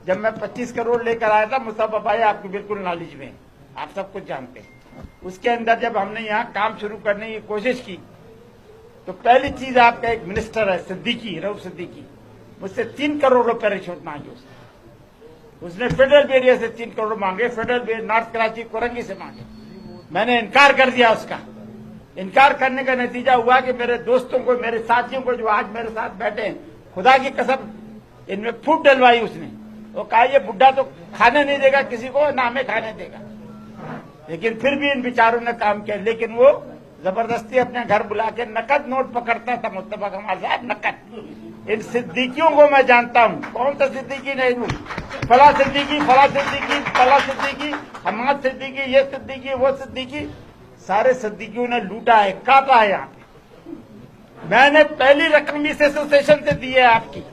जब मैं 25 करोड़ लेकर आया था, मुस्तफा भाई आपकी बिल्कुल नॉलेज में, आप सब कुछ जानते हैं। उसके अंदर जब हमने यहाँ काम शुरू करने की कोशिश की तो पहली चीज आपका एक मिनिस्टर है सिद्दीकी, रऊफ सिद्दीकी, मुझसे 3 करोड़ रुपए रिश्वत मांगी उसने फेडरल एरिया से 3 करोड़ मांगे, फेडरल नॉर्थ कराची कोरंगी से मांगे। मैंने इनकार कर दिया उसका। इनकार करने का नतीजा हुआ कि मेरे दोस्तों को, मेरे साथियों को जो आज मेरे साथ बैठे हैं, खुदा की कसम इनमें फूट डलवाई उसने। वो कहा ये बुढ़ा तो खाने नहीं देगा किसी को, ना हमें खाने देगा। लेकिन फिर भी इन बेचारों ने काम किया। लेकिन वो जबरदस्ती अपने घर बुला के नकद नोट पकड़ता था मुस्तफा कमाल साहब, नकद। इन सिद्दीकियों को मैं जानता हूँ, कौन सा सिद्दीकी नहीं हूँ, फला सिद्दीकी, फला सिद्दीकी, फला सिद्दीकी, हमाद सिद्दीकी, ये सिद्दीकी, वो सिद्दीकी, सारे सिद्दीकियों ने लूटा है, काटा है यहाँ पे। मैंने पहली रकम इस एसोसिएशन से दी है आपकी।